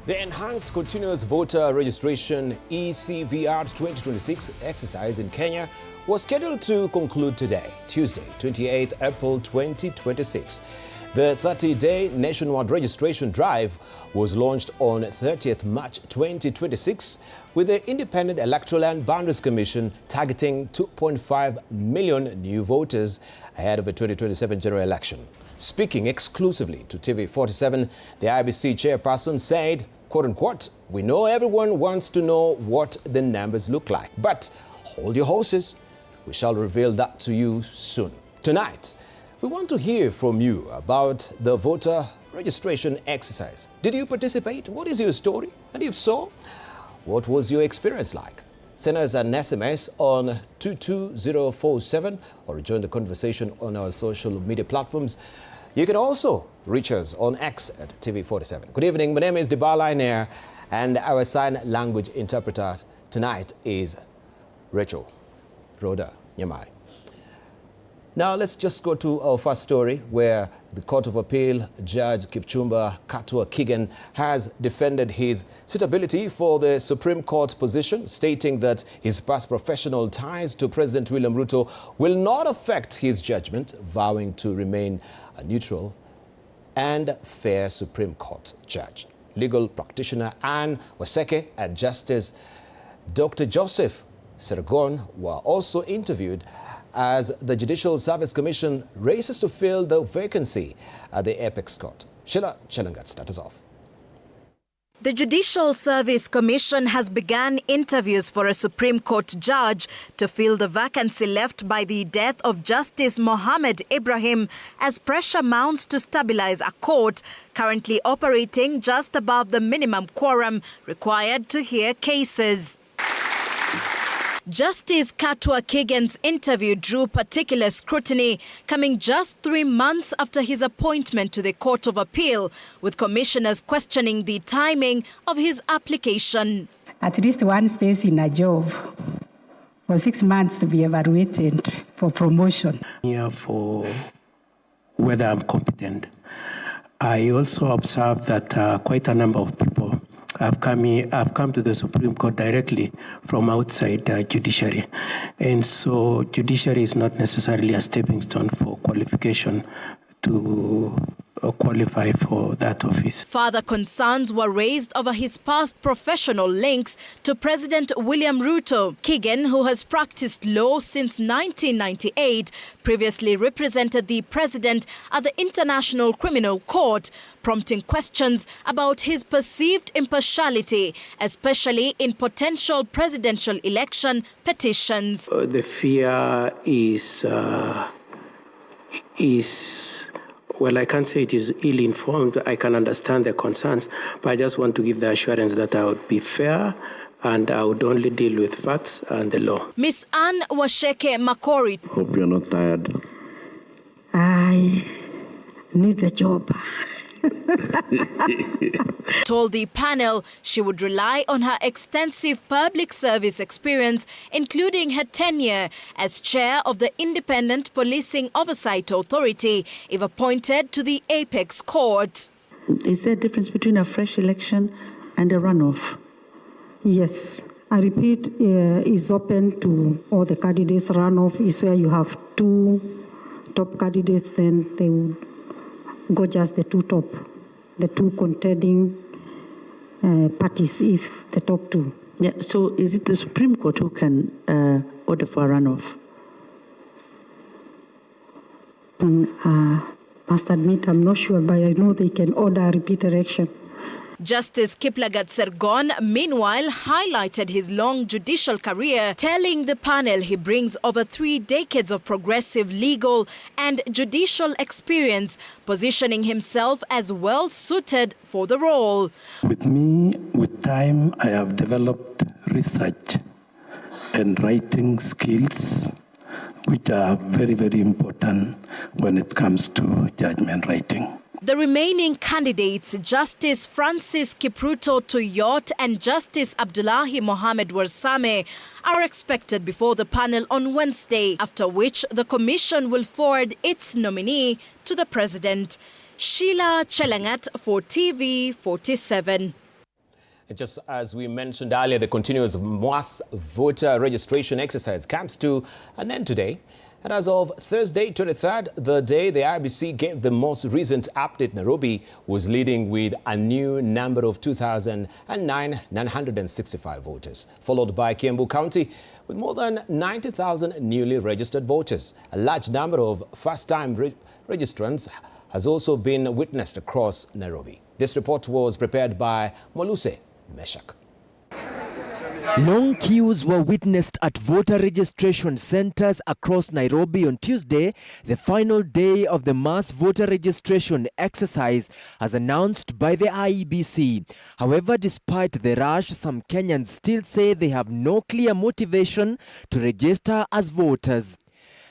The Enhanced Continuous Voter Registration ECVR 2026 exercise in Kenya was scheduled to conclude today, Tuesday, 28 April 2026. The 30-day nationwide registration drive was launched on 30th March 2026 with the Independent Electoral and Boundaries Commission targeting 2.5 million new voters ahead of the 2027 general election. Speaking exclusively to TV47, the IBC chairperson said, quote-unquote, "We know everyone wants to know what the numbers look like, but hold your horses. We shall reveal that to you soon." Tonight, we want to hear from you about the voter registration exercise. Did you participate? What is your story? And if so, what was your experience like? Send us an SMS on 22047 or join the conversation on our social media platforms. You can also reach us on X at TV47. Good evening, my name is Debarl Inea, and our sign language interpreter tonight is Rachel Rhoda Nyamai. Now let's just go to our first story, where the Court of Appeal Judge Kipchumba Katua Kigen has defended his suitability for the Supreme Court position, stating that his past professional ties to President William Ruto will not affect his judgment, vowing to remain a neutral and fair Supreme Court judge. Legal practitioner Anne Waseke and Justice Dr. Joseph Sergon were also interviewed as the Judicial Service Commission races to fill the vacancy at the Apex Court. Sheila Chelangat starts us off. The Judicial Service Commission has begun interviews for a Supreme Court judge to fill the vacancy left by the death of Justice Mohammed Ibrahim, as pressure mounts to stabilize a court currently operating just above the minimum quorum required to hear cases. Justice Katua Kigen's interview drew particular scrutiny, coming just 3 months after his appointment to the Court of Appeal, with commissioners questioning the timing of his application. At least one stays in a job for 6 months to be evaluated for promotion. Here for whether I'm competent. I also observed that quite a number of people have come to the Supreme Court directly from outside judiciary. And so judiciary is not necessarily a stepping stone for qualification to qualify for that office. Further concerns were raised over his past professional links to President William Ruto. Kigen, who has practiced law since 1998, previously represented the president at the International Criminal Court, prompting questions about his perceived impartiality, especially in potential presidential election petitions. The fear is well, I can't say it is ill-informed. I can understand the concerns, but I just want to give the assurance that I would be fair and I would only deal with facts and the law. Miss Anne Waseke Makori. Hope you're not tired. I need the job. Told the panel she would rely on her extensive public service experience, including her tenure as chair of the Independent Policing Oversight Authority, if appointed to the Apex Court. Is there a difference between a fresh election and a runoff? Yes. I repeat, is open to all the candidates. Runoff is where you have two top candidates, then they will go just the two contending parties, if the top two. Yeah, so is it the Supreme Court who can order for a runoff? Must admit, I'm not sure, but I know they can order a repeat election. Justice Kiplagat Sergon, meanwhile, highlighted his long judicial career, telling the panel he brings over 3 decades of progressive legal and judicial experience, positioning himself as well-suited for the role. With me, with time, I have developed research and writing skills, which are very, very important when it comes to judgment writing. The remaining candidates, Justice Francis Kipruto Tuyot and Justice Abdullahi Mohamed Warsame, are expected before the panel on Wednesday, after which the commission will forward its nominee to the president. Sheila Chelangat for TV47. Just as we mentioned earlier, the continuous mass voter registration exercise comes to an end today. And as of Thursday, 23rd, the day the IEBC gave the most recent update, Nairobi was leading with a new number of 2,965 voters, followed by Kiambu County with more than 90,000 newly registered voters. A large number of first-time registrants has also been witnessed across Nairobi. This report was prepared by Moluse Meshak. Long queues were witnessed at voter registration centers across Nairobi on Tuesday, the final day of the mass voter registration exercise as announced by the IEBC. However, despite the rush, some Kenyans still say they have no clear motivation to register as voters.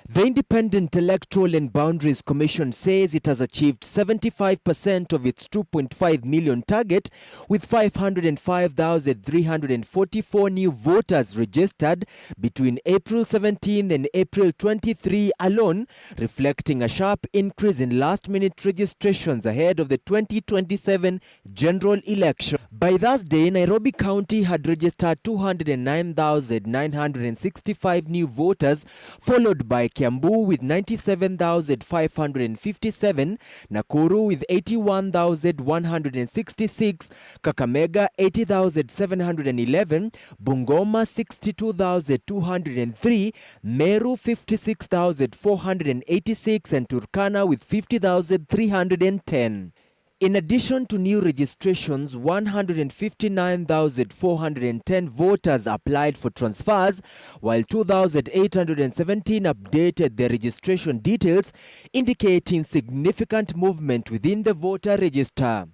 The Independent Electoral and Boundaries Commission says it has achieved 75% of its 2.5 million target, with 505,344 new voters registered between April 17 and April 23 alone, reflecting a sharp increase in last-minute registrations ahead of the 2027 general election. By Thursday, Nairobi County had registered 209,965 new voters, followed by Kiambu with 97,557, Nakuru with 81,166, Kakamega 80,711, Bungoma 62,203, Meru 56,486 and Turkana with 50,310. In addition to new registrations, 159,410 voters applied for transfers, while 2,817 updated their registration details, indicating significant movement within the voter register.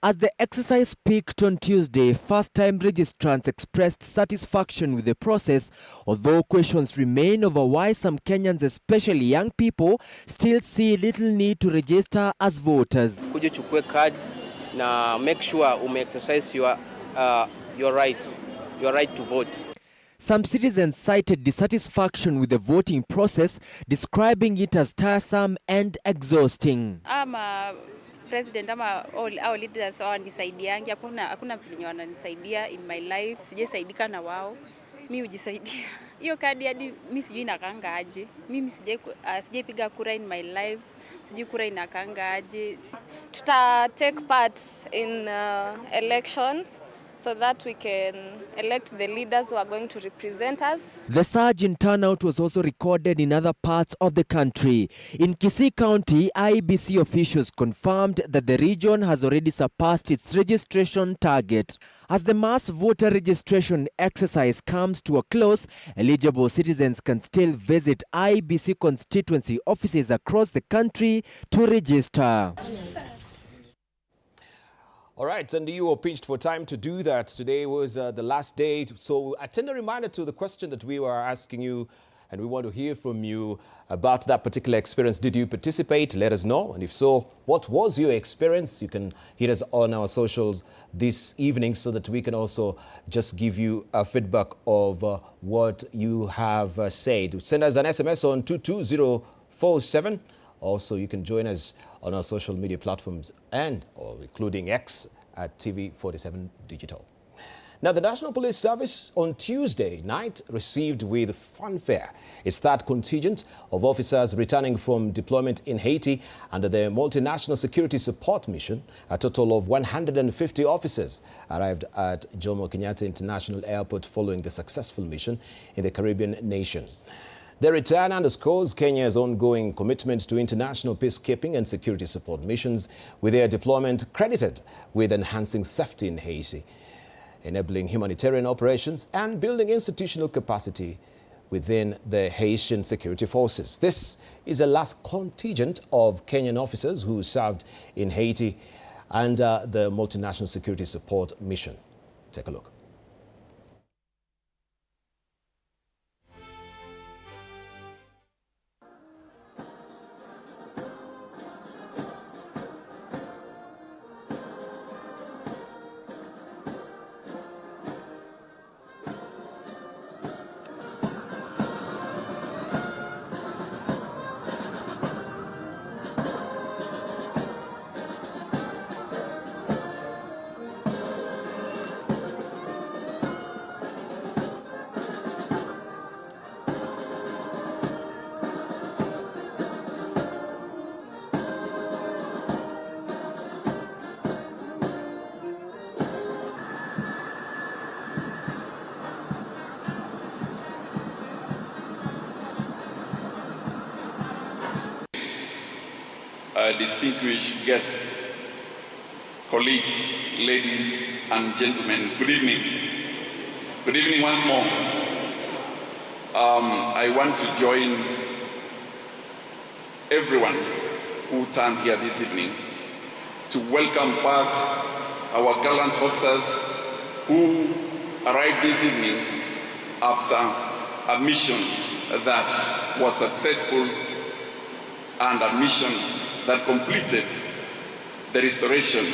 As the exercise peaked on Tuesday, first-time registrants expressed satisfaction with the process, although questions remain over why some Kenyans, especially young people, still see little need to register as voters. Kuja chukue card na make sure exercise your right to vote. Some citizens cited dissatisfaction with the voting process, describing it as tiresome and exhausting. President ama our leaders wanisaidiangi, hakuna vile wananisaidia in my life, sijasaidika na wao, mimi hujisaidia. Hiyo kadi hadi mimi sijui inakaanga aje. Mimi sijaipiga kura in my life, sijui kura inakaanga aje. Tuta take part in elections so that we can elect the leaders who are going to represent us. The surge in turnout was also recorded in other parts of the country. In Kisii County, IEBC officials confirmed that the region has already surpassed its registration target. As the mass voter registration exercise comes to a close, eligible citizens can still visit IEBC constituency offices across the country to register. All right, and you were pinched for time to do that. Today was the last day. So a tender reminder to the question that we were asking you, and we want to hear from you about that particular experience. Did you participate? Let us know. And if so, what was your experience? You can hit us on our socials this evening so that we can also just give you a feedback of what you have said. Send us an SMS on 22047. Also, you can join us on our social media platforms including X at TV47 Digital. Now, the National Police Service on Tuesday night received with fanfare its third contingent of officers returning from deployment in Haiti under the Multinational Security Support Mission. A total of 150 officers arrived at Jomo Kenyatta International Airport following the successful mission in the Caribbean nation. The return underscores Kenya's ongoing commitment to international peacekeeping and security support missions, with their deployment credited with enhancing safety in Haiti, enabling humanitarian operations and building institutional capacity within the Haitian security forces. This is the last contingent of Kenyan officers who served in Haiti under the Multinational Security Support Mission. Take a look. distinguished guests, colleagues, ladies and gentlemen, good evening. Good evening once more. I want to join everyone who turned here this evening to welcome back our gallant officers who arrived this evening after a mission that was successful and a mission that completed the restoration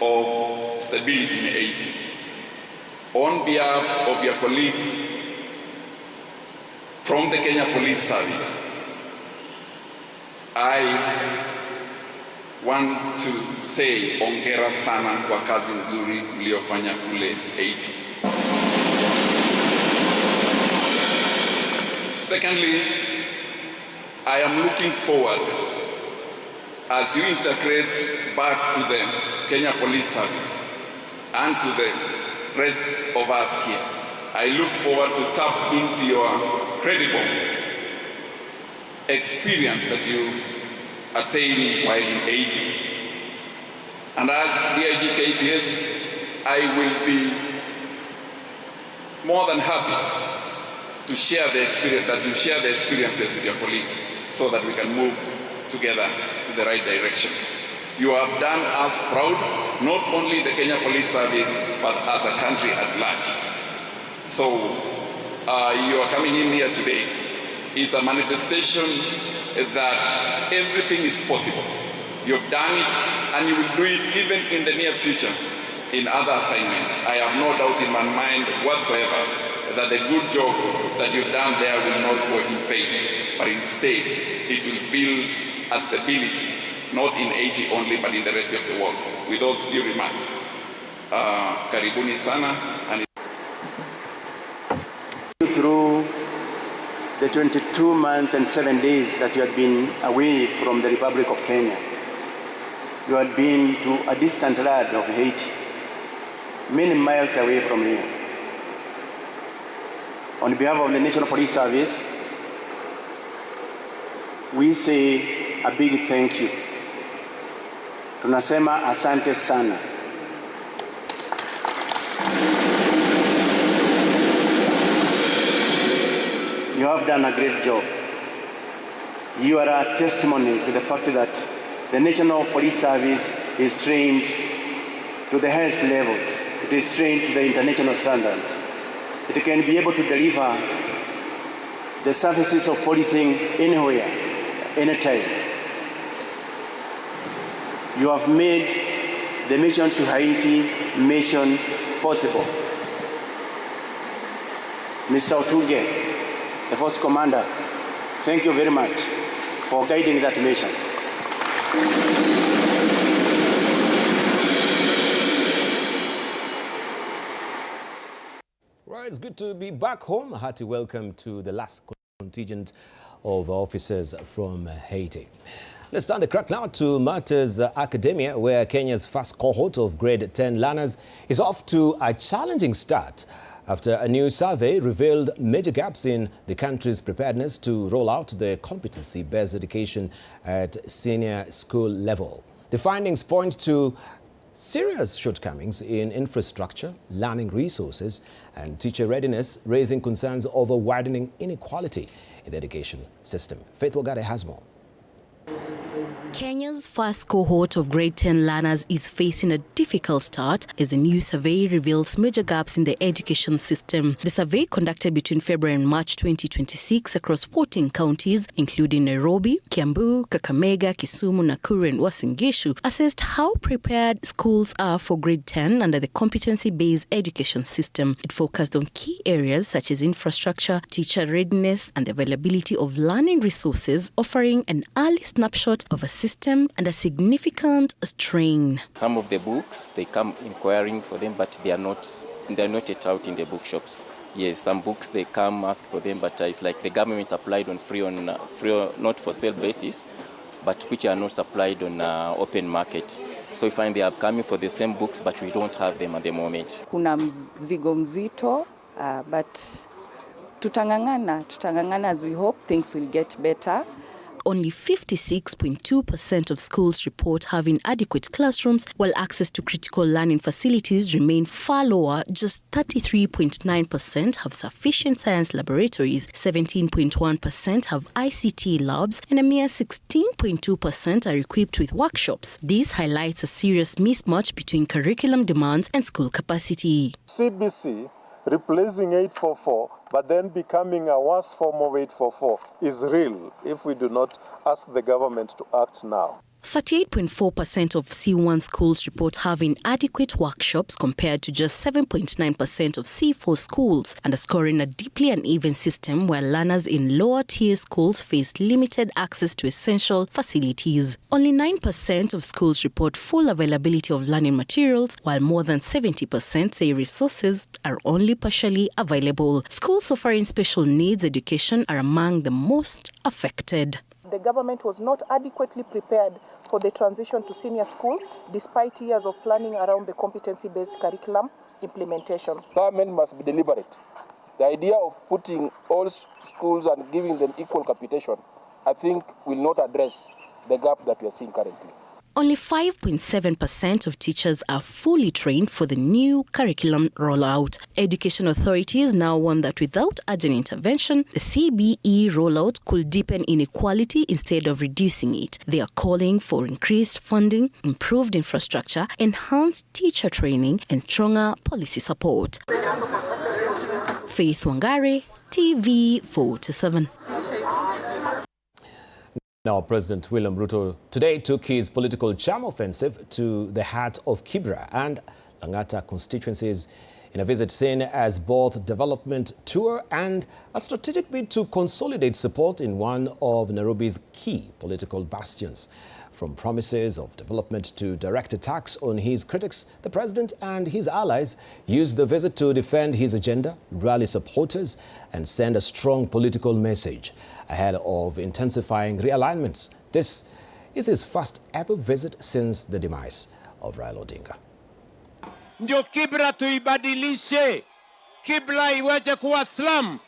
of stability in Haiti. On behalf of your colleagues from the Kenya Police Service, I want to say hongera sana kwa kazi nzuri mliofanya kule Haiti. Secondly, I am looking forward as you integrate back to the Kenya Police Service and to the rest of us here. I look forward to tap into your credible experience that you attain while in Haiti. And as DIGKPS, I will be more than happy to share the experience, that you share the experiences with your colleagues so that we can move together to the right direction. You have done us proud, not only the Kenya Police Service, but as a country at large. So you are coming in here today is a manifestation that everything is possible. You've done it and you will do it even in the near future in other assignments. I have no doubt in my mind whatsoever that the good job that you've done there will not go in vain, but instead it will build a stability, not in Haiti only, but in the rest of the world. With those few remarks, karibuni sana. And through the 22 months and 7 days that you had been away from the Republic of Kenya, you had been to a distant land of Haiti, many miles away from here. On behalf of the National Police Service, we say a big thank you. Tunasema asante sana. You have done a great job. You are a testimony to the fact that the National Police Service is trained to the highest levels. It is trained to the international standards. It can be able to deliver the services of policing anywhere, anytime. You have made the mission to Haiti mission possible. Mr. Otuge, the Force Commander, thank you very much for guiding that mission. Right, it's good to be back home. A hearty welcome to the last contingent of officers from Haiti. Let's turn the crack now to matters academia, where Kenya's first cohort of grade 10 learners is off to a challenging start after a new survey revealed major gaps in the country's preparedness to roll out the competency-based education at senior school level. The findings point to serious shortcomings in infrastructure, learning resources, and teacher readiness, raising concerns over widening inequality in the education system. Faith Wagare has more. Kenya's first cohort of grade 10 learners is facing a difficult start as a new survey reveals major gaps in the education system. The survey, conducted between February and March 2026 across 14 counties, including Nairobi, Kiambu, Kakamega, Kisumu, Nakuru, and Uasin Gishu, assessed how prepared schools are for grade 10 under the competency-based education system. It focused on key areas such as infrastructure, teacher readiness, and the availability of learning resources, offering an early snapshot of a system under significant strain. Some of the books, they come inquiring for them, but they're not yet out in the bookshops. Yes, some books they come ask for them, but it's like the government supplied on free not for sale basis, but which are not supplied on open market. So we find they are coming for the same books, but we don't have them at the moment. Kuna mzigo mzito, but tutangangana as we hope things will get better. only 56.2% of schools report having adequate classrooms, while access to critical learning facilities remain far lower. Just 33.9% have sufficient science laboratories, 17.1% have ICT labs, and a mere 16.2% are equipped with workshops. This highlights a serious mismatch between curriculum demands and school capacity. CBC replacing 844 but then becoming a worse form of 844 is real if we do not ask the government to act now. 38.4% of C1 schools report having adequate workshops compared to just 7.9% of C4 schools, underscoring a deeply uneven system where learners in lower tier schools face limited access to essential facilities. Only 9% of schools report full availability of learning materials, while more than 70% say resources are only partially available. Schools offering special needs education are among the most affected. The government was not adequately prepared for the transition to senior school, despite years of planning around the competency-based curriculum implementation. Government must be deliberate. The idea of putting all schools and giving them equal capitation, I think, will not address the gap that we are seeing currently. Only 5.7% of teachers are fully trained for the new curriculum rollout. Education authorities now warn that without urgent intervention, the CBE rollout could deepen inequality instead of reducing it. They are calling for increased funding, improved infrastructure, enhanced teacher training, and stronger policy support. Faith Wangare, TV47. Now, President William Ruto today took his political charm offensive to the heart of Kibra and Langata constituencies in a visit seen as both development tour and a strategic bid to consolidate support in one of Nairobi's key political bastions. From promises of development to direct attacks on his critics, the president and his allies used the visit to defend his agenda, rally supporters, and send a strong political message ahead of intensifying realignments. This is his first ever visit since the demise of Raila Odinga. Ndio Kibra tuibadilishe. Kibra iweje kuwa slum.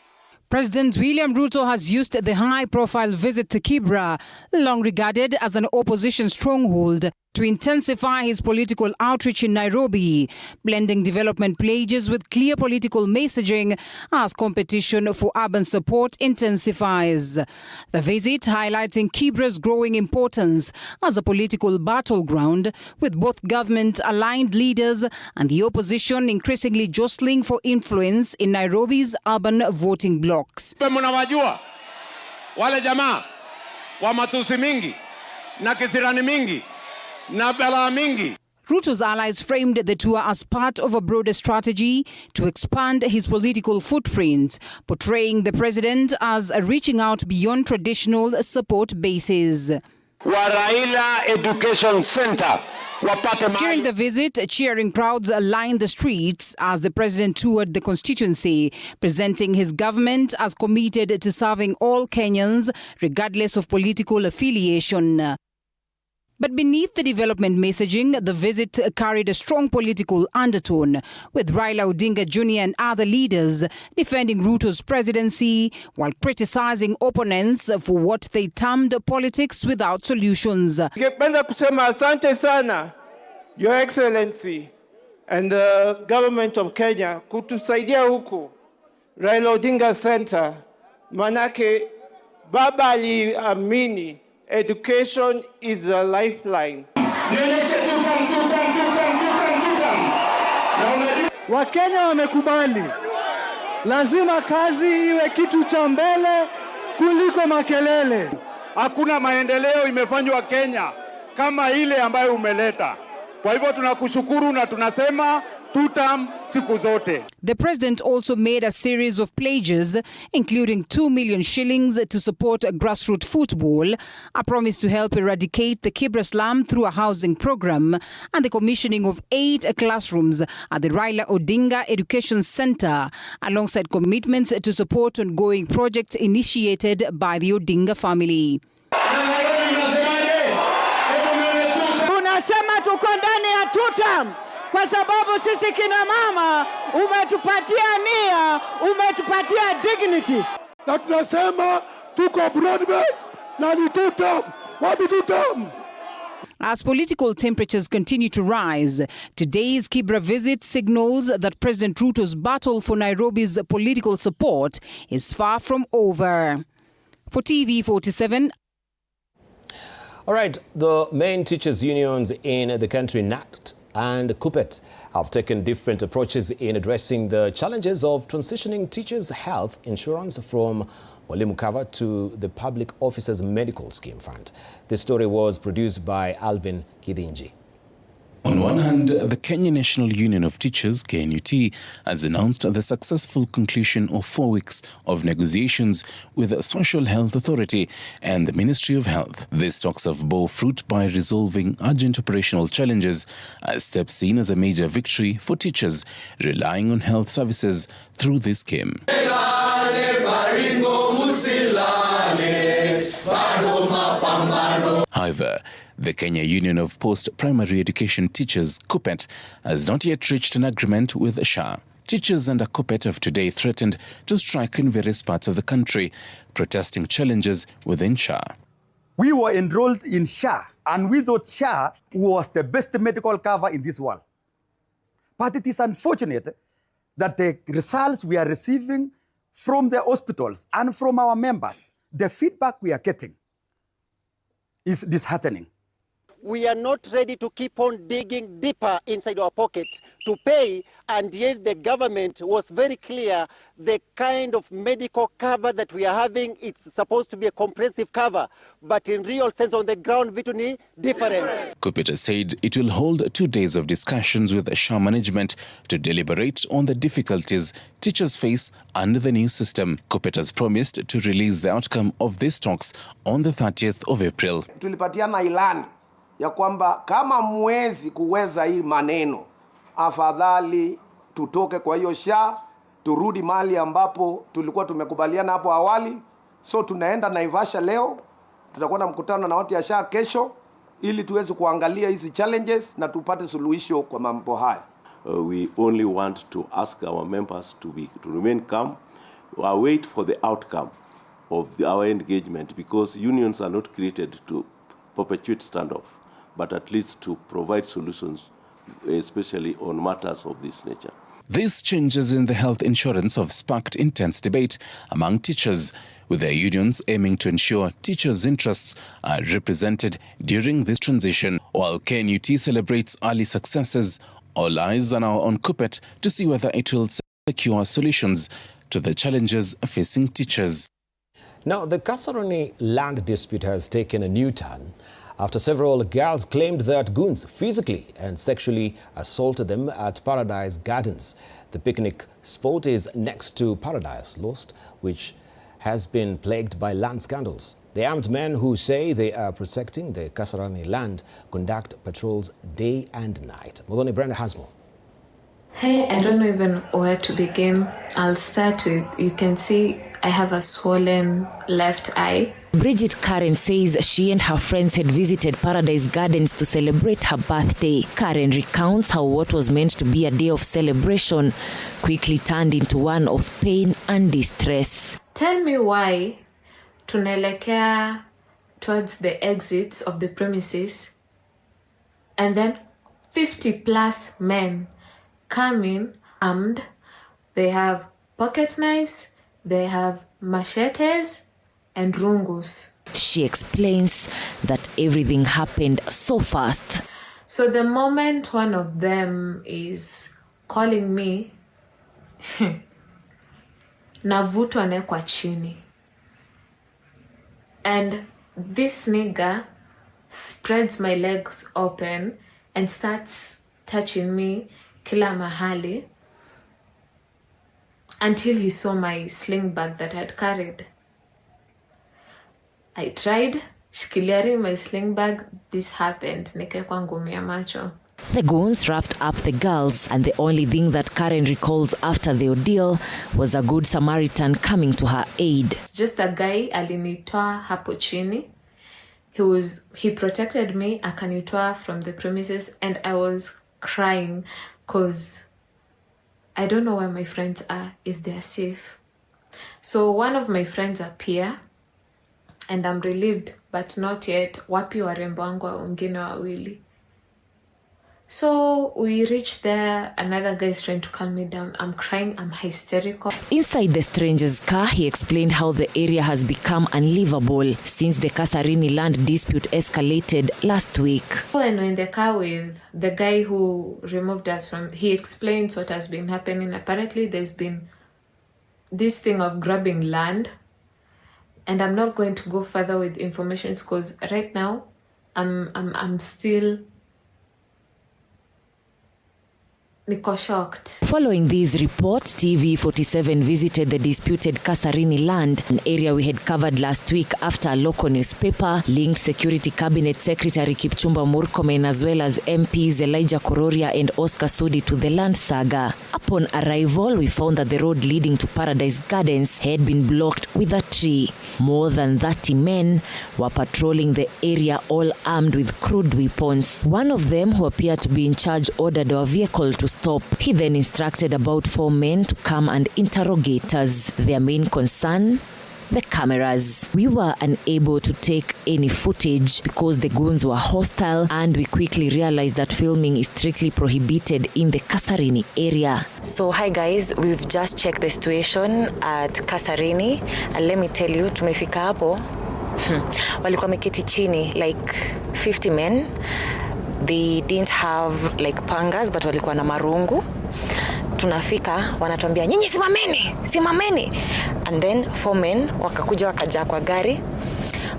President William Ruto has used the high-profile visit to Kibra, long regarded as an opposition stronghold, to intensify his political outreach in Nairobi, blending development pledges with clear political messaging as competition for urban support intensifies. The visit highlighting Kibra's growing importance as a political battleground, with both government-aligned leaders and the opposition increasingly jostling for influence in Nairobi's urban voting blocks. Mnawajua wale jamaa wa matusi mingi na kisirani mingi na bela mingi. Ruto's allies framed the tour as part of a broader strategy to expand his political footprint, portraying the president as reaching out beyond traditional support bases. Raila Education Center. During the visit, cheering crowds lined the streets as the president toured the constituency, presenting his government as committed to serving all Kenyans, regardless of political affiliation. But beneath the development messaging, the visit carried a strong political undertone, with Raila Odinga Jr. and other leaders defending Ruto's presidency while criticizing opponents for what they termed politics without solutions. Ningependa kusema asante sana, Your Excellency and the government of Kenya kutusaidia huku Raila Odinga Center, manake baba aliamini education is a lifeline. Wakenya wamekubali. Lazima kazi iwe kitu cha mbele kuliko makelele. Hakuna maendeleo imefanywa Kenya kama ile ambayo umeleta. Kwa hivyo tunakushukuru na tunasema tutam siku zote. The president also made a series of pledges, including 2 million shillings to support grassroots football, a promise to help eradicate the Kibra slum through a housing program, and the commissioning of 8 classrooms at the Raila Odinga Education Center, alongside commitments to support ongoing projects initiated by the Odinga family. Tunasema tuko ndani ya tutam kwa sababu sisi kina mama umetupatia nia, umetupatia dignity. Na tunasema tuko broad based, Na ni two-term. Wapi two-term? As political temperatures continue to rise, today's Kibra visit signals that President Ruto's battle for Nairobi's political support is far from over. For TV47. All right, the main teachers' unions in the country, NAT and GOtv, have taken different approaches in addressing the challenges of transitioning teachers' health insurance from Walimu cover to the Public Officers Medical Scheme Fund. This story was produced by Alvin Kidinji. On one hand, the Kenya National Union of Teachers, KNUT, has announced the successful conclusion of 4 weeks of negotiations with the Social Health Authority and the Ministry of Health. These talks have bore fruit by resolving urgent operational challenges, a step seen as a major victory for teachers relying on health services through this scheme. However, the Kenya Union of Post-Primary Education Teachers, GOtv, has not yet reached an agreement with SHA. Teachers under GOtv have today threatened to strike in various parts of the country, protesting challenges within SHA. We were enrolled in SHA, and we thought SHA was the best medical cover in this world. But it is unfortunate that the results we are receiving from the hospitals and from our members, the feedback we are getting, is disheartening. We are not ready to keep on digging deeper inside our pocket to pay, and yet the government was very clear the kind of medical cover that we are having, it's supposed to be a comprehensive cover, but in real sense on the ground, vitally different. GOtv said it will hold 2 days of discussions with SHA management to deliberate on the difficulties teachers face under the new system. GOtv has promised to release the outcome of these talks on the 30th of April. Tulipatiana ilani ya kwamba kama mwezi kuweza hii maneno, afadhali tutoke kwa hiyo SHA, turudi mali ambapo tulikuwa tumekubaliana hapo awali. So tunaenda Naivasha leo, tutakuwa na mkutano na watu ya SHA kesho, ili tuweze kuangalia hizi challenges na tupate suluhisho kwa mambo haya. We only want to ask our members to remain calm, wait for the outcome of our engagement, because unions are not created to perpetuate standoff, but at least to provide solutions, especially on matters of this nature. These changes in the health insurance have sparked intense debate among teachers, with their unions aiming to ensure teachers' interests are represented during this transition. While KNUT celebrates early successes, all eyes are now on GOtv to see whether it will secure solutions to the challenges facing teachers. Now, the Kasarani land dispute has taken a new turn after several girls claimed that goons physically and sexually assaulted them at Paradise Gardens. The picnic spot is next to Paradise Lost, which has been plagued by land scandals. The armed men who say they are protecting the Kasarani land conduct patrols day and night. Modoni Brenda has more. Hey, I don't know even where to begin. I'll start with, you can see I have a swollen left eye. Bridget Karen says she and her friends had visited Paradise Gardens to celebrate her birthday. Karen recounts how what was meant to be a day of celebration quickly turned into one of pain and distress. Tell me why tunaelekea towards the exits of the premises and then 50 plus men come in armed. They have pocket knives, they have machetes and rungus. She explains that everything happened so fast. So the moment one of them is calling me, navutwa nekwa chini. And this nigga spreads my legs open and starts touching me kila mahali until he saw my sling bag that I had carried. I tried shikiliari my sling bag. This happened. Nikekwa ngumi ya macho. The goons roughed up the girls, and the only thing that Karen recalls after the ordeal was a good Samaritan coming to her aid. Just a guy alinitoa hapo chini. He protected me, akanitoa from the premises, and I was crying because I don't know where my friends are, if they're safe. So one of my friends appeared and I'm relieved, but not yet. Wapi warembo wangu wengine wawili? So we reached there, another guy is trying to calm me down. I'm crying, I'm hysterical. Inside the stranger's car, he explained how the area has become unlivable since the Kasarini land dispute escalated last week. When we're in the car with the guy who removed us from, he explains what has been happening. Apparently there's been this thing of grabbing land, and I'm not going to go further with information because right now I'm still shocked. Following this report, TV47 visited the disputed Kasarini land, an area we had covered last week after a local newspaper linked Security Cabinet Secretary Kipchumba Murkomen as well as MPs Elijah Kororia and Oscar Sudi to the land saga. Upon arrival, we found that the road leading to Paradise Gardens had been blocked with a tree. More than 30 men were patrolling the area, all armed with crude weapons. One of them, who appeared to be in charge, ordered our vehicle to stop. He then instructed about 4 men to come and interrogate us. Their main concern, the cameras. We were unable to take any footage because the goons were hostile, and we quickly realized that filming is strictly prohibited in the Kasarini area. So hi guys, we've just checked the situation at Kasarini, and let me tell you, tumefika hapo walikuwa wameketi chini like 50 men. They didn't have like pangas, but walikuwa na marungu. Tunafika, wanatuambia nyinyi simameni. And then 4 men wakakuja wakaja kwa gari,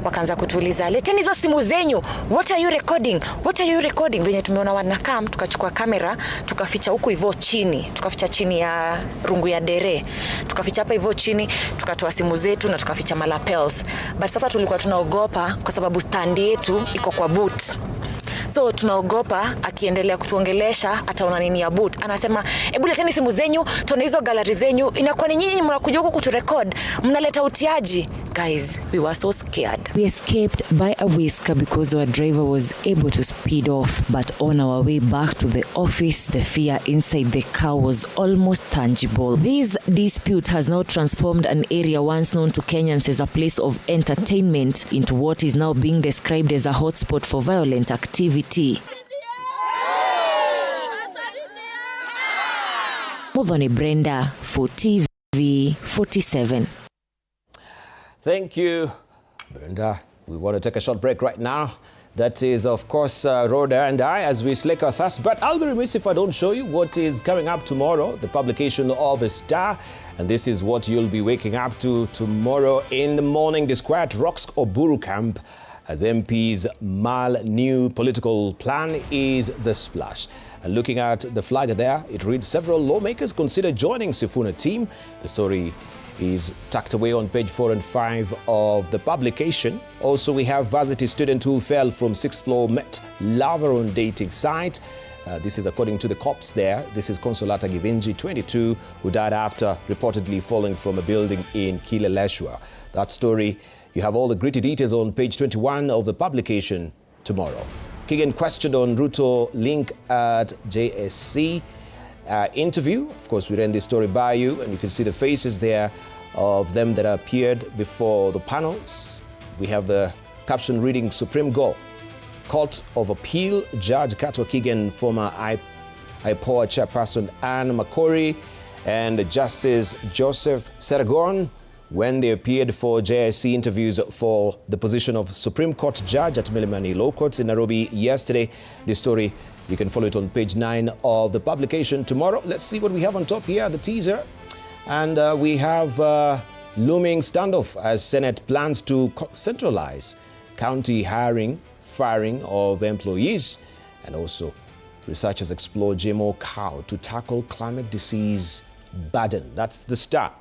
wakaanza kutuuliza, leteni hizo simu zenyu, what are you recording? Venye tumeona wanakam, tukachukua kamera, tukaficha huku hivyo chini, tukaficha chini ya rungu ya dere, tukaficha hapa hivyo chini, tukatoa simu zetu na tukaficha malapels. But sasa tulikuwa tunaogopa kwa sababu stand yetu iko kwa boot. So tunaogopa akiendelea kutuongelesha ataona nini ya boot. Anasema, "Ebu leteni simu zenyu, tuone hizo gallery zenyu. Inakuwa ni nyinyi mnakuja huku kuturecord. Mnaleta utiaji." Guys, we were so scared. We escaped by a whisker because our driver was able to speed off, but on our way back to the office, the fear inside the car was almost tangible. This dispute has now transformed an area once known to Kenyans as a place of entertainment into what is now being described as a hotspot for violent activity. Modhoni Brenda for TV47. Thank you, Brenda. We want to take a short break right now. That is, of course, Rhoda and I as we slake our thirst. But I'll be remiss if I don't show you what is coming up tomorrow, the publication of The Star. And this is what you'll be waking up to tomorrow in the morning. Disquiet rocks Oburu camp as MP's new political plan is the splash. And looking at the flag there, it reads, several lawmakers consider joining Sifuna team. The story is tucked away on page 4 and 5 of the publication. Also, we have varsity student who fell from 6th floor met lover on dating site. This is according to the cops there. This is Consolata Givenji, 22, who died after reportedly falling from a building in Kileleshwa. That story, you have all the gritty details on page 21 of the publication tomorrow. Keegan questioned on Ruto link at JSC. Interview. Of course, we ran this story by you, and you can see the faces there of them that appeared before the panels. We have the caption reading, Supreme Court of Appeal Judge Katwa Keegan, former IPOA chairperson Anne Makori, and Justice Joseph Seragon, when they appeared for JSC interviews for the position of Supreme Court Judge at Milimani Law Courts in Nairobi yesterday. This story, you can follow it on page 9 of the publication tomorrow. Let's see what we have on top here, the teaser. And we have looming standoff as Senate plans to centralize county firing of employees. And also, researchers explore GMO cow to tackle climate disease burden. That's the Star.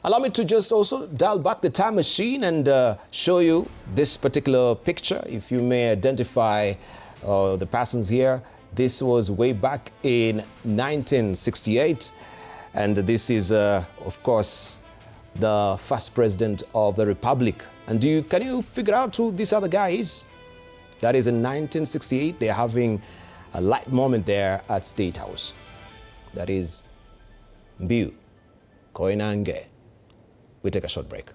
Allow me to just also dial back the time machine and show you this particular picture. If you may identify the persons here, this was way back in 1968. And this is, of course, the first president of the Republic. And can you figure out who this other guy is? That is in 1968. They're having a light moment there at State House. That is Mbiu Koinange. We take a short break.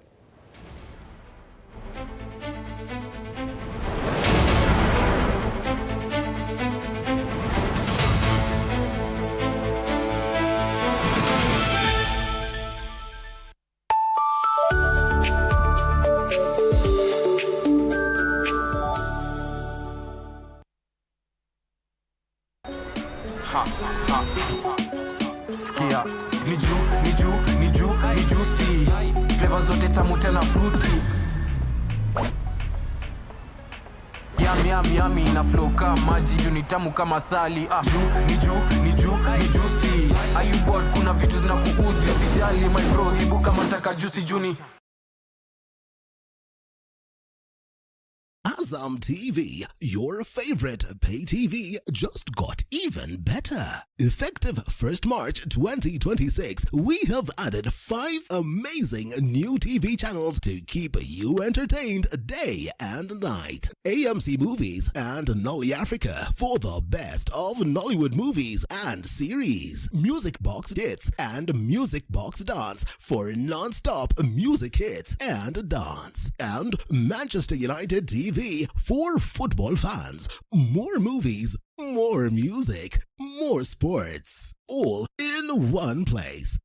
Skia ni juicy. Flavor zote tamu tena fruity. Yummy na flow kama maji, juu ni tamu kama sali. Ni juicy. Are you bored? Kuna vitu zinakuudhi, usijali my bro, ibu kama nataka juicy juni. Azam TV, your favorite pay TV, just got even better. Effective 1st March 2026, we have added 5 amazing new TV channels to keep you entertained day and night. AMC Movies and Nolly Africa for the best of Nollywood movies and series. Music Box Hits and Music Box Dance for non-stop music hits and dance. And Manchester United TV for football fans. More movies, more music, more sports, all in one place.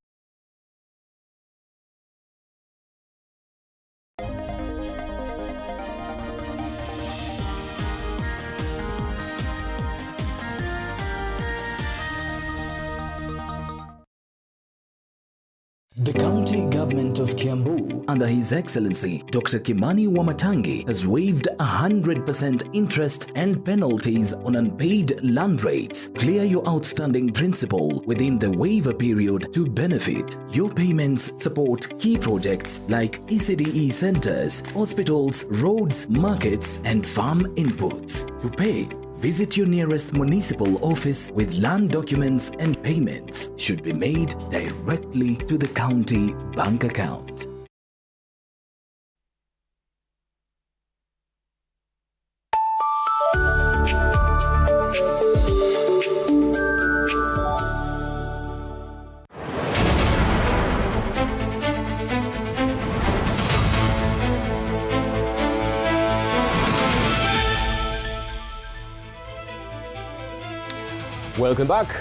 The county government of Kiambu, under His Excellency Dr. Kimani Wamatangi, has waived 100% interest and penalties on unpaid land rates. Clear your outstanding principal within the waiver period to benefit. Your payments support key projects like ECDE centers, hospitals, roads, markets, and farm inputs. To pay, visit your nearest municipal office with land documents, and payments should be made directly to the county bank account. Welcome back.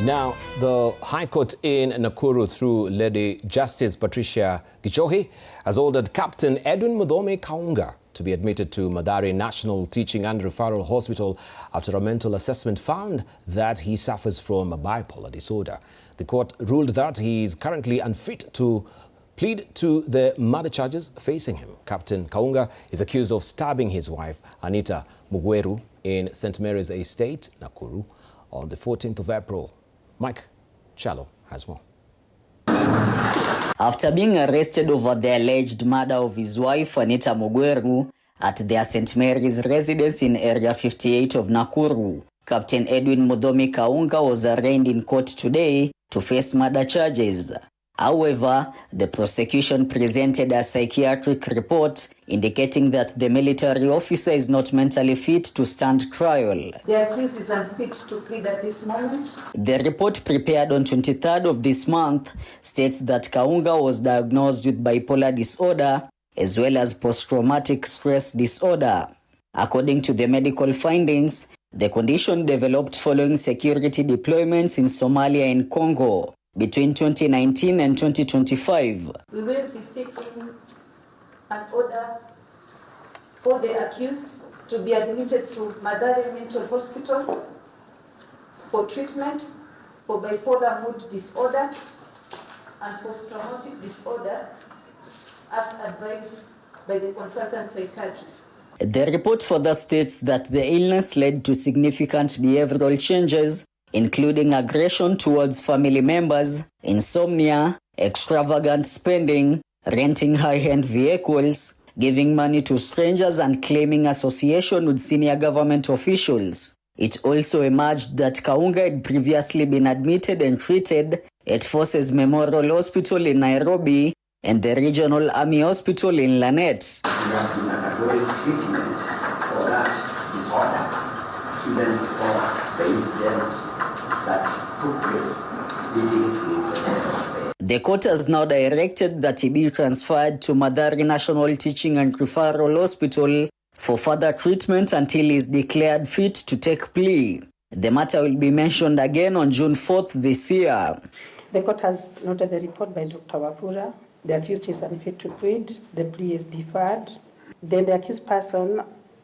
Now, the High Court in Nakuru, through Lady Justice Patricia Gichohi, has ordered Captain Edwin Muthoni Kaunga to be admitted to Mathare National Teaching and Referral Hospital after a mental assessment found that he suffers from a bipolar disorder. The court ruled that he is currently unfit to plead to the murder charges facing him. Captain Kaunga is accused of stabbing his wife, Anita Mugweru, in St. Mary's Estate, Nakuru, on the 14th of April. Mike Chalo has more. After being arrested over the alleged murder of his wife, Anita Mugweru, at their St. Mary's residence in Area 58 of Nakuru, Captain Edwin Muthoni Kaunga was arraigned in court today to face murder charges. However, the prosecution presented a psychiatric report indicating that the military officer is not mentally fit to stand trial. The accused is unfit to plead at this moment. The report, prepared on 23rd of this month, states that Kaunga was diagnosed with bipolar disorder as well as post-traumatic stress disorder. According to the medical findings, the condition developed following security deployments in Somalia and Congo between 2019 and 2025. We will be seeking an order for the accused to be admitted to Mathare Mental Hospital for treatment for bipolar mood disorder and post-traumatic disorder as advised by the consultant psychiatrist. The report further states that the illness led to significant behavioral changes, including aggression towards family members, insomnia, extravagant spending, renting high-end vehicles, giving money to strangers, and claiming association with senior government officials. It also emerged that Kaunga had previously been admitted and treated at Forces Memorial Hospital in Nairobi and the Regional Army Hospital in Lanet. He has been undergoing treatment for that disorder, even before the incident that took place, leading to the death of the court has now directed that he be transferred to Mathare National Teaching and Referral Hospital for further treatment until he is declared fit to take plea. The matter will be mentioned again on June 4th this year. The court has noted the report by Dr. Wafula. The accused is unfit to plead. The plea is deferred. Then the accused person,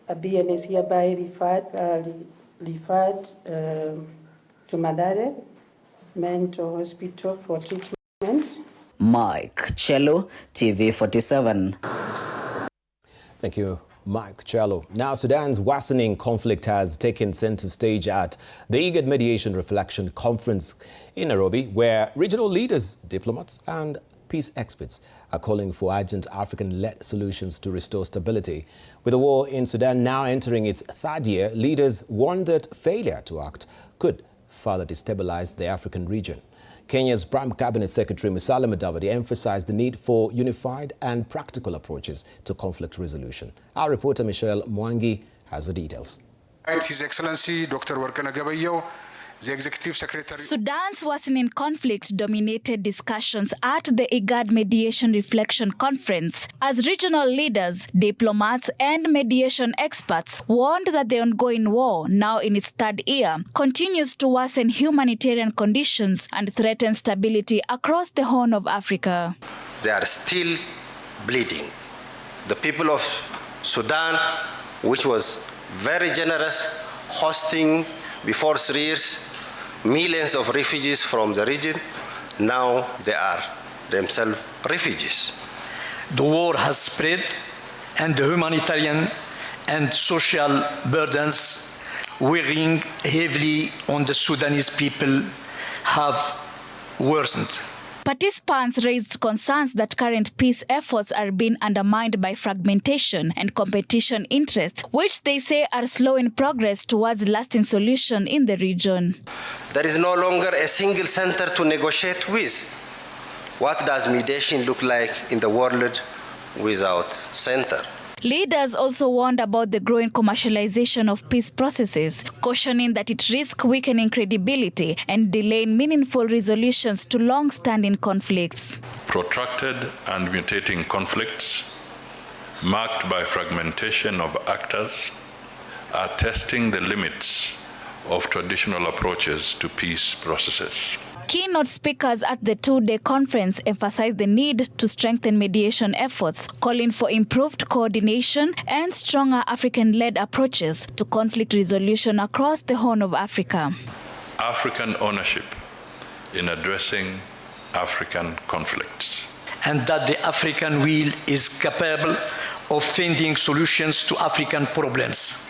a BN, is hereby referred to to Mathare Mental Hospital for treatment. Mike Cello, TV47. Thank you, Mike Cello. Now, Sudan's worsening conflict has taken center stage at the IGAD Mediation Reflection Conference in Nairobi, where regional leaders, diplomats and peace experts are calling for urgent African-led solutions to restore stability. With the war in Sudan now entering its third year, leaders warned that failure to act could further destabilize the African region. Kenya's Prime Cabinet Secretary Musalia Mudavadi emphasized the need for unified and practical approaches to conflict resolution. Our reporter Michelle Mwangi has the details. His Excellency Dr. Warkana Gabayo, the Executive Secretary. Sudan's worsening conflict dominated discussions at the IGAD Mediation Reflection Conference as regional leaders, diplomats and mediation experts warned that the ongoing war, now in its third year, continues to worsen humanitarian conditions and threaten stability across the Horn of Africa. They are still bleeding. The people of Sudan, which was very generous, hosting before 3 years millions of refugees from the region, now they are themselves refugees. The war has spread and the humanitarian and social burdens weighing heavily on the Sudanese people have worsened. Participants raised concerns that current peace efforts are being undermined by fragmentation and competition interests, which they say are slowing progress towards lasting solution in the region. There is no longer a single center to negotiate with. What does mediation look like in the world without center? Leaders also warned about the growing commercialization of peace processes, cautioning that it risks weakening credibility and delaying meaningful resolutions to long-standing conflicts. Protracted and mutating conflicts, marked by fragmentation of actors, are testing the limits of traditional approaches to peace processes. Keynote speakers at the two-day conference emphasized the need to strengthen mediation efforts, calling for improved coordination and stronger African-led approaches to conflict resolution across the Horn of Africa. African ownership in addressing African conflicts. And that the African will is capable of finding solutions to African problems.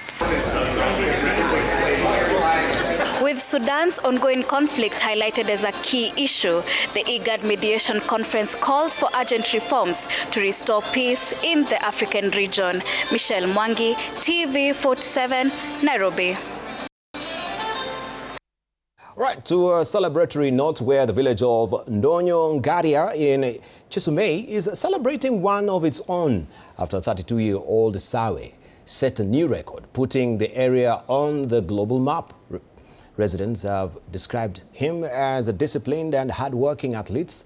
With Sudan's ongoing conflict highlighted as a key issue, the IGAD Mediation Conference calls for urgent reforms to restore peace in the African region. Michelle Mwangi, TV47, Nairobi. Right, to a celebratory note where the village of Ndonyo Ngaria in Chisumei is celebrating one of its own after 32-year-old Sawe set a new record, putting the area on the global map. Residents have described him as a disciplined and hard-working athlete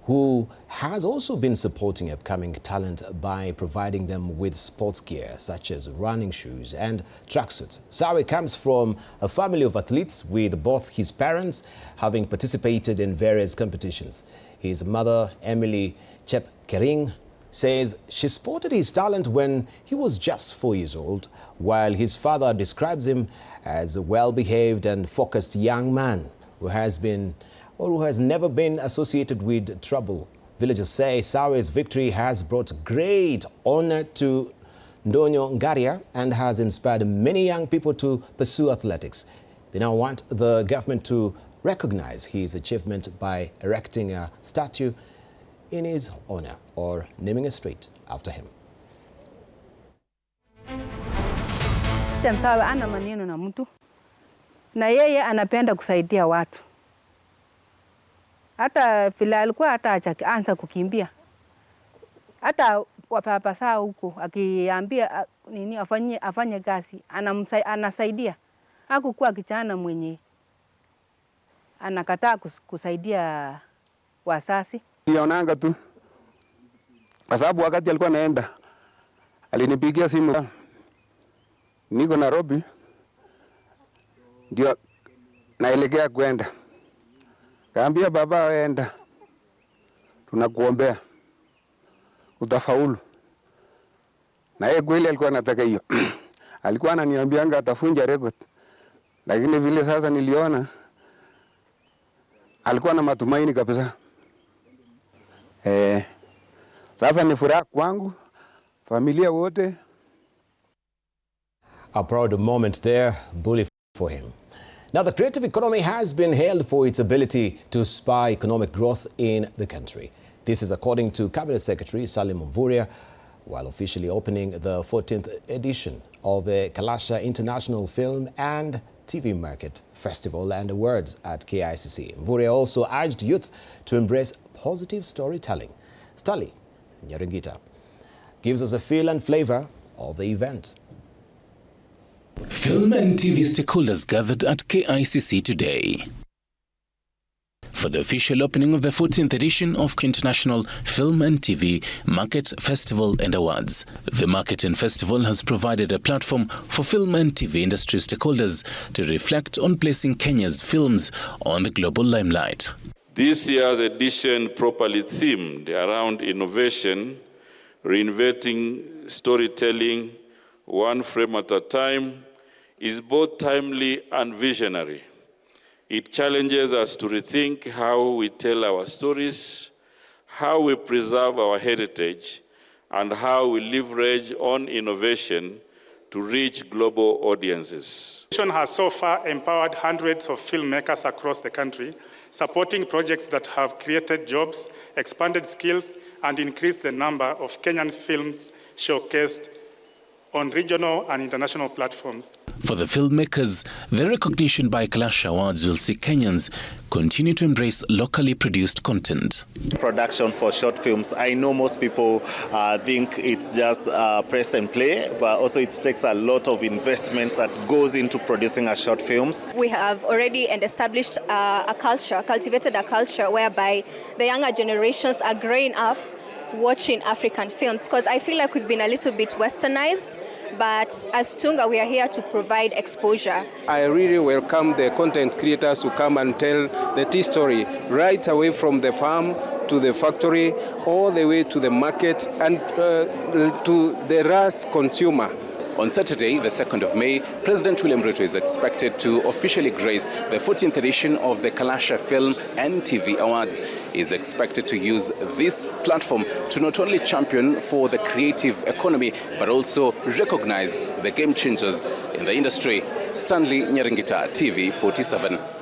who has also been supporting upcoming talent by providing them with sports gear such as running shoes and tracksuits. Sawe comes from a family of athletes, with both his parents having participated in various competitions. His mother, Emily Chepkering, says she spotted his talent when he was just 4 years old, while his father describes him as a well-behaved and focused young man who has never been associated with trouble. Villagers say Sawe's victory has brought great honor to Ndonyo Ngaria and has inspired many young people to pursue athletics. They now want the government to recognize his achievement by erecting a statue in his honor or naming a street after him. Sawe ana maneno na mtu na yeye anapenda kusaidia watu. Hata vile alikuwa hata anza kukimbia. Hata wapapa saa huko akiambia nini afanye kazi, anasaidia. Hakukuwa kijana mwenye anakataa kusaidia wasasi. Nilionanga tu kwa sababu wakati alikuwa anaenda alinipigia simu, niko Nairobi ndio naelekea kwenda. Kaambia baba, waenda, tunakuombea utafaulu. Na yeye kweli alikuwa anataka hiyo. Alikuwa ananiambianga atafunja record, lakini vile sasa niliona alikuwa na matumaini kabisa. Sasa ni furaha kwangu, familia wote. A proud moment there, bully for him. Now, the creative economy has been hailed for its ability to spur economic growth in the country. This is according to Cabinet Secretary Salim Mvurya, while officially opening the 14th edition of the Kalasha International Film and TV Market Festival and Awards at KICC. Mvurya also urged youth to embrace positive storytelling. Stali Nyaringita gives us a feel and flavor of the event. Film and TV stakeholders gathered at KICC today for the official opening of the 14th edition of International Film and TV Market Festival and Awards. The Market and Festival has provided a platform for film and TV industry stakeholders to reflect on placing Kenya's films on the global limelight. This year's edition, properly themed around innovation, reinventing storytelling one frame at a time, is both timely and visionary. It challenges us to rethink how we tell our stories, how we preserve our heritage, and how we leverage on innovation to reach global audiences. The institution has so far empowered hundreds of filmmakers across the country, supporting projects that have created jobs, expanded skills, and increased the number of Kenyan films showcased on regional and international platforms. For the filmmakers, the recognition by Kalasha Awards will see Kenyans continue to embrace locally produced content. Production for short films, I know most people think it's just press and play, but also it takes a lot of investment that goes into producing our short films. We have already established a culture, cultivated a culture whereby the younger generations are growing up watching African films, because I feel like we've been a little bit westernized, but as Tunga we are here to provide exposure. I really welcome the content creators to come and tell the tea story right away from the farm to the factory, all the way to the market and to the last consumer. On Saturday, the 2nd of May, President William Ruto is expected to officially grace the 14th edition of the Kalasha Film and TV Awards. He is expected to use this platform to not only champion for the creative economy, but also recognize the game changers in the industry. Stanley Nyaringita, TV47.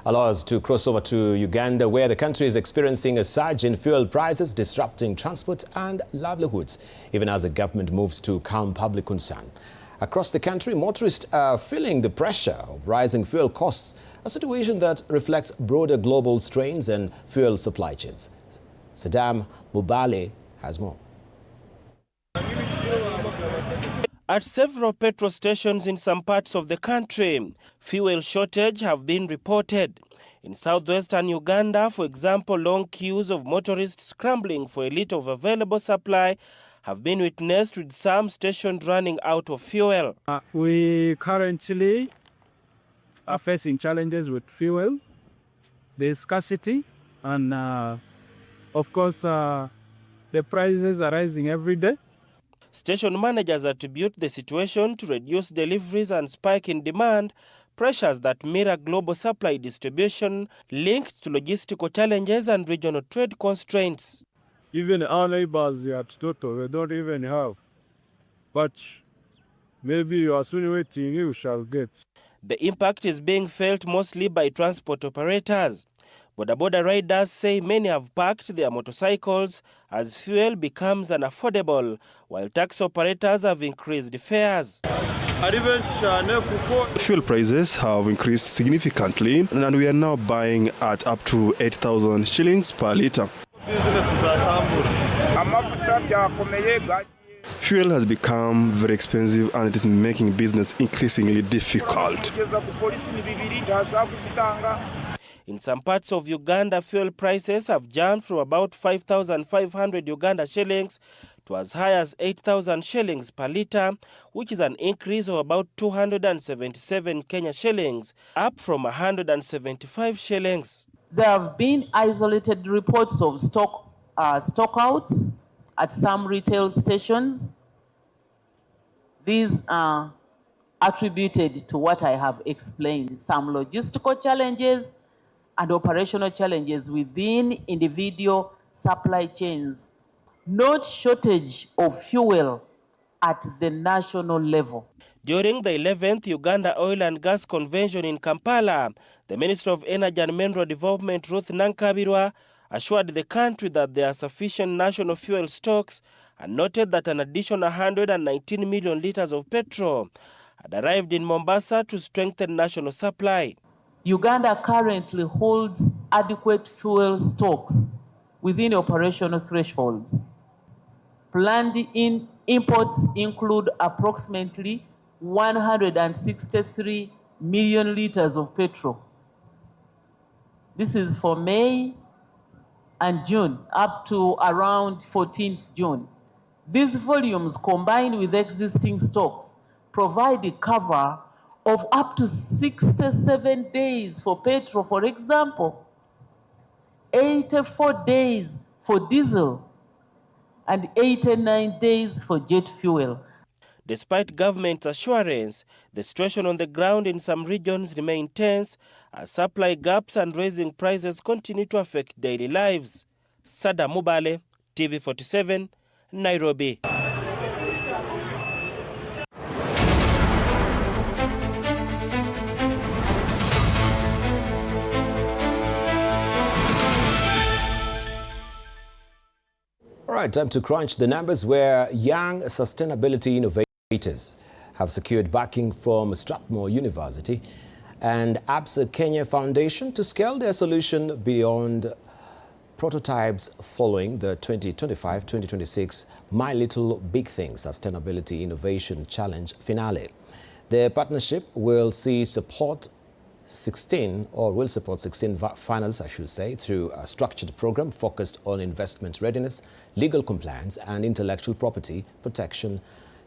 Allow us to cross over to Uganda, where the country is experiencing a surge in fuel prices, disrupting transport and livelihoods, even as the government moves to calm public concern. Across the country, motorists are feeling the pressure of rising fuel costs, a situation that reflects broader global strains and fuel supply chains. Saddam Mubale has more. At several petrol stations in some parts of the country, fuel shortage have been reported. In southwestern Uganda, for example, long queues of motorists scrambling for a liter of available supply have been witnessed, with some stations running out of fuel. We currently are facing challenges with fuel, the scarcity, and of course the prices are rising every day. Station managers attribute the situation to reduced deliveries and spike in demand, pressures that mirror global supply distribution linked to logistical challenges and regional trade constraints. Even our neighbors at Toto, they don't even have. But maybe you are soon waiting, you shall get. The impact is being felt mostly by transport operators. Boda riders say many have parked their motorcycles as fuel becomes unaffordable, while taxi operators have increased fares. Fuel prices have increased significantly, and we are now buying at up to 8,000 shillings per litre. Fuel has become very expensive, and it is making business increasingly difficult. In some parts of Uganda, fuel prices have jumped from about 5,500 Uganda shillings to as high as 8,000 shillings per litre, which is an increase of about 277 Kenya shillings, up from 175 shillings. There have been isolated reports of stockouts at some retail stations. These are attributed to what I have explained, some logistical challenges and operational challenges within individual supply chains, not shortage of fuel at the national level. During the 11th Uganda Oil and Gas Convention in Kampala, the Minister of Energy and Mineral Development, Ruth Nankabirwa, assured the country that there are sufficient national fuel stocks and noted that an additional 119 million litres of petrol had arrived in Mombasa to strengthen national supply. Uganda currently holds adequate fuel stocks within operational thresholds. Planned imports include approximately 163 million litres of petrol. This is for May and June, up to around 14th June. These volumes, combined with existing stocks, provide a cover of up to 67 days for petrol, for example, 84 days for diesel, and 89 days for jet fuel. Despite government's assurance, the situation on the ground in some regions remain tense as supply gaps and raising prices continue to affect daily lives. Sada Mubale, TV47, Nairobi. All right, time to crunch the numbers where young sustainability innovators have secured backing from Strathmore University and ABSA Kenya Foundation to scale their solution beyond prototypes following the 2025-2026 My Little Big Thing Sustainability Innovation Challenge finale. The partnership will support 16 finals, I should say, through a structured program focused on investment readiness, legal compliance and intellectual property protection.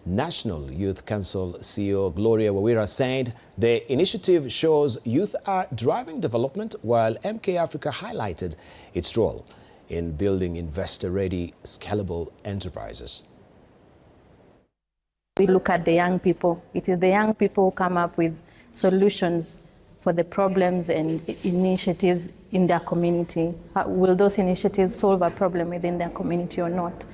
National Youth Council CEO Gloria Wawira said the initiative shows youth are driving development, while MK Africa highlighted its role in building investor-ready, scalable enterprises. We look at the young people. It is the young people who come up with solutions for the problems and initiatives in their community. Will those initiatives solve a problem within their community or not?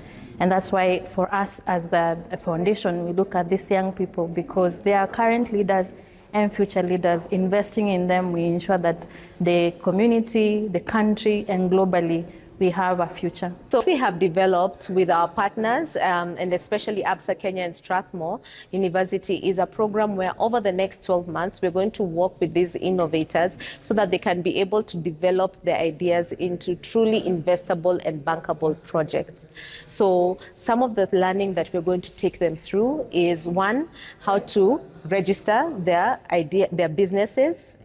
And that's why for us as a foundation, we look at these young people because they are current leaders and future leaders. Investing in them, we ensure that the community, the country, and globally, we have a future. So we have developed with our partners, and especially ABSA Kenya and Strathmore University, is a program where over the next 12 months, we're going to work with these innovators so that they can be able to develop their ideas into truly investable and bankable projects. So some of the learning that we're going to take them through is, one, how to register their businesses,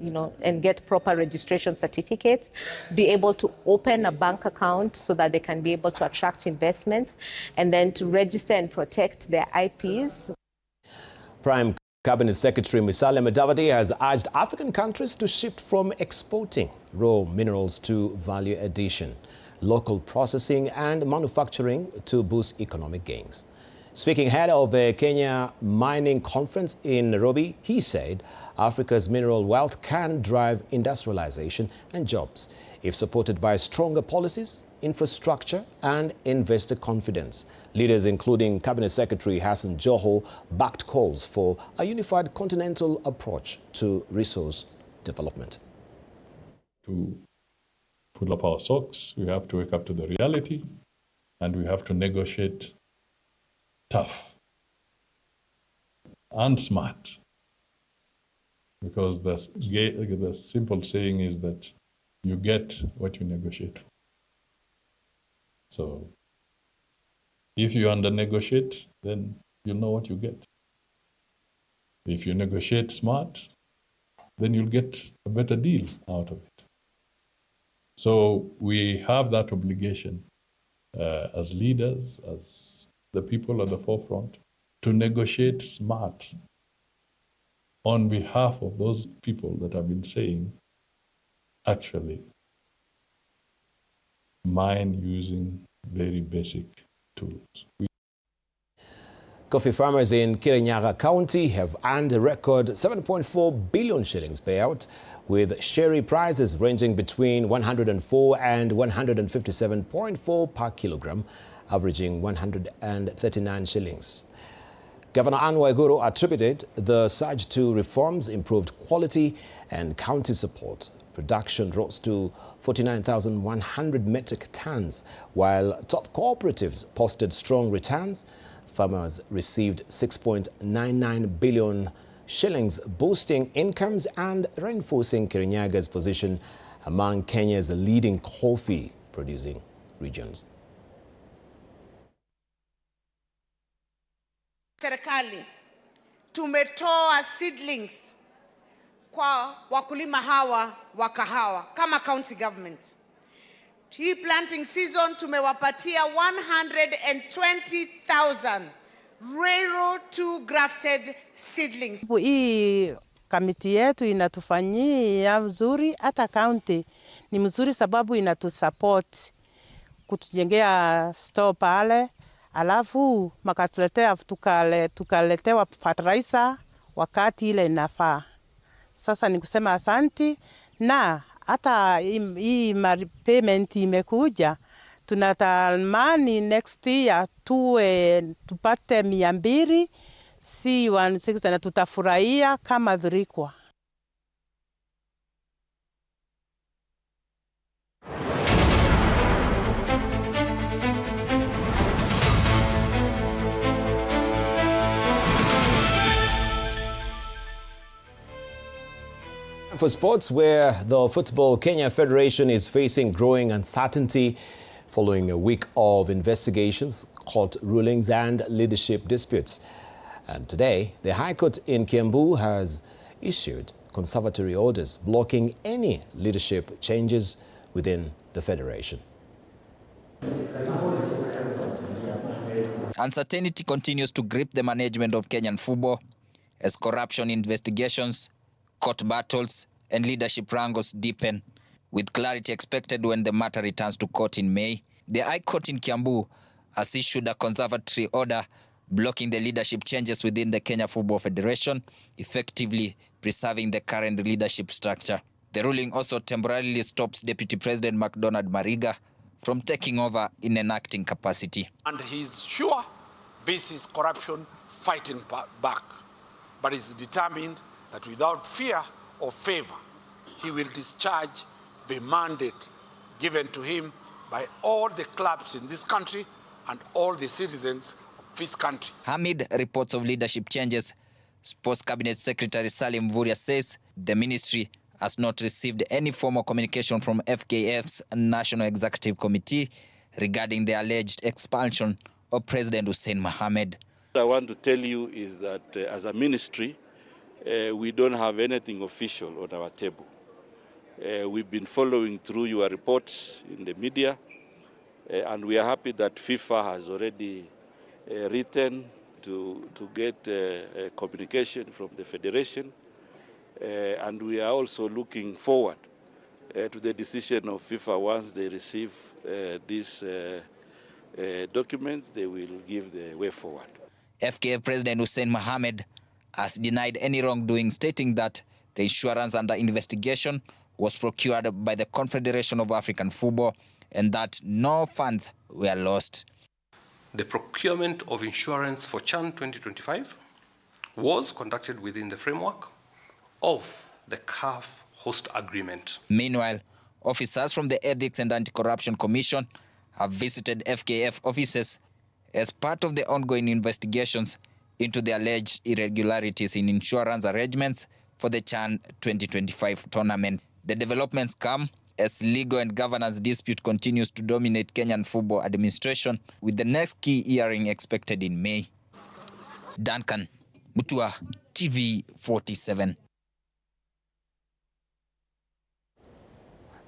and get proper registration certificates, be able to open a bank account so that they can be able to attract investment, and then to register and protect their IPs. Prime Cabinet Secretary Musalia Mudavadi has urged African countries to shift from exporting raw minerals to value addition, local processing and manufacturing to boost economic gains. Speaking ahead of the Kenya Mining Conference in Nairobi, he said Africa's mineral wealth can drive industrialization and jobs if supported by stronger policies, infrastructure and investor confidence. Leaders including Cabinet Secretary Hassan Joho backed calls for a unified continental approach to resource development. To pull up our socks, we have to wake up to the reality, and we have to negotiate tough and smart, because the simple saying is that you get what you negotiate for. So if you under-negotiate, then you'll know what you get. If you negotiate smart, then you'll get a better deal out of it. So we have that obligation as leaders, as the people at the forefront, to negotiate smart on behalf of those people that have been saying, actually, mine using very basic tools. Coffee farmers in Kirinyaga County have earned a record 7.4 billion shillings payout, with sherry prices ranging between 104 and 157.4 per kilogram, averaging 139 shillings. Governor Anwar Iguru attributed the surge to reforms, improved quality and county support. Production rose to 49,100 metric tons, while top cooperatives posted strong returns. Farmers received 6.99 billion shillings, boosting incomes and reinforcing Kirinyaga's position among Kenya's leading coffee-producing regions. Serikali tumetoa seedlings kwa wakulima hawa wa kahawa kama county government. Hii planting season tumewapatia 120,000 railroad to grafted seedlings. Hii kamiti yetu inatufanyia vizuri, hata county ni mzuri sababu inatusupport kutujengea store pale, alafu makatuletea tukaletewa fertilizer wakati ile inafaa. Sasa ni kusema asanti, na hata hii payment imekuja, tunatamani next year tupate 200 si 160 na tutafurahia kama dhirikwa. For sports, where the Football Kenya Federation is facing growing uncertainty following a week of investigations, court rulings and leadership disputes. And today, the High Court in Kiambu has issued conservatory orders blocking any leadership changes within the federation. Uncertainty continues to grip the management of Kenyan football as corruption investigations, court battles and leadership wrangles deepen, with clarity expected when the matter returns to court in May. The High Court in Kiambu has issued a conservatory order blocking the leadership changes within the Kenya Football Federation, effectively preserving the current leadership structure. The ruling also temporarily stops Deputy President McDonald Mariga from taking over in an acting capacity. And he's sure this is corruption fighting back, but is determined that without fear or favor, he will discharge the mandate given to him by all the clubs in this country and all the citizens of this country. Amid reports of leadership changes, Sports Cabinet Secretary Salim Vuria says the ministry has not received any formal communication from FKF's National Executive Committee regarding the alleged expulsion of President Hussein Mohamed. What I want to tell you is that as a ministry, we don't have anything official on our table. We've been following through your reports in the media, and we are happy that FIFA has already written to get communication from the Federation, and we are also looking forward to the decision of FIFA. Once they receive these documents, they will give the way forward. FKF President Hussein Mohamed has denied any wrongdoing, stating that the insurance under investigation was procured by the Confederation of African Football and that no funds were lost. The procurement of insurance for CHAN 2025 was conducted within the framework of the CAF host agreement. Meanwhile, officers from the Ethics and Anti-Corruption Commission have visited FKF offices as part of the ongoing investigations into the alleged irregularities in insurance arrangements for the CHAN 2025 tournament. The developments come as legal and governance dispute continues to dominate Kenyan football administration, with the next key hearing expected in May. Duncan Mutua, TV47.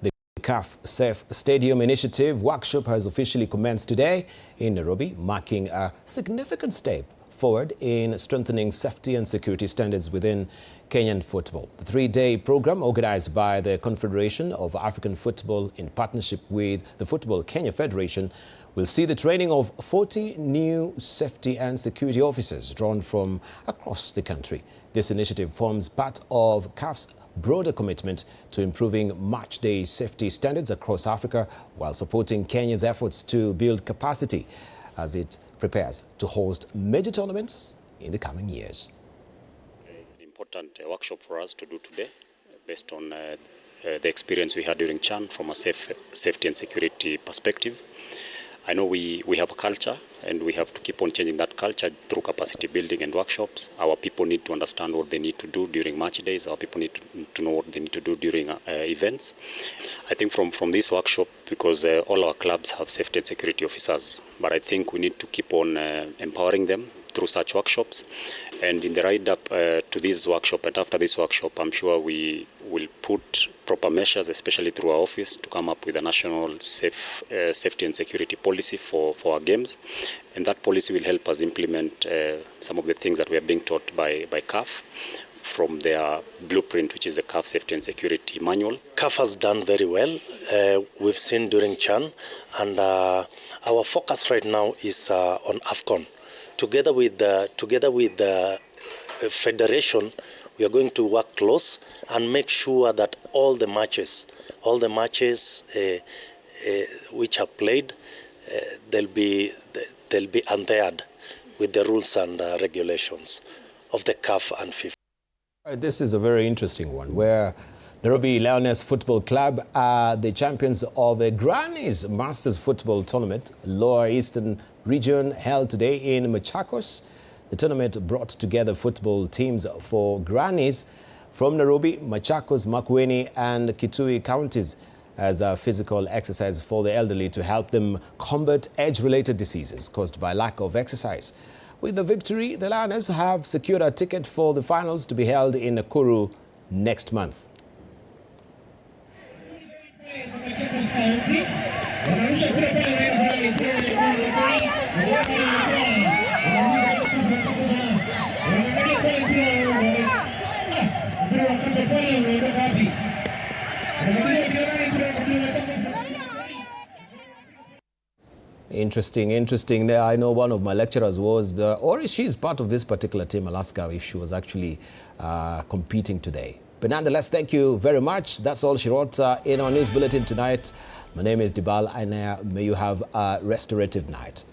The CAF Safe Stadium Initiative workshop has officially commenced today in Nairobi, marking a significant step forward in strengthening safety and security standards within Kenyan football. The three-day program, organized by the Confederation of African Football in partnership with the Football Kenya Federation, will see the training of 40 new safety and security officers drawn from across the country. This initiative forms part of CAF's broader commitment to improving match-day safety standards across Africa while supporting Kenya's efforts to build capacity as it prepares to host major tournaments in the coming years. It's an important workshop for us to do today based on the experience we had during CHAN from a safety and security perspective. I know we have a culture and we have to keep on changing that culture through capacity building and workshops. Our people need to understand what they need to do during match days. Our people need to know what they need to do during events. I think from this workshop, because all our clubs have safety and security officers, but I think we need to keep on empowering them through such workshops. And in the ride-up to this workshop and after this workshop, I'm sure we will put proper measures, especially through our office, to come up with a national safety and security policy for our games. And that policy will help us implement some of the things that we are being taught by CAF from their blueprint, which is the CAF Safety and Security Manual. CAF has done very well. We've seen during CHAN, and our focus right now is on AFCON. Together with the federation, we are going to work close and make sure that all the matches which are played, they'll be adhered with the rules and regulations of the CAF and FIFA. This is a very interesting one, where Nairobi Lioness Football Club are the champions of a Grannies Masters Football Tournament, Lower Eastern Region, held today in Machakos. The tournament brought together football teams for Grannies from Nairobi, Machakos, Makueni and Kitui counties as a physical exercise for the elderly to help them combat age-related diseases caused by lack of exercise. With the victory, the Lioness have secured a ticket for the finals to be held in Nakuru next month. Interesting. I know one of my lecturers was, or she's part of this particular team. I'll ask her if she was actually competing today. But nonetheless, thank you very much. That's all she wrote in our news bulletin tonight. My name is Debarl. Inea, may you have a restorative night.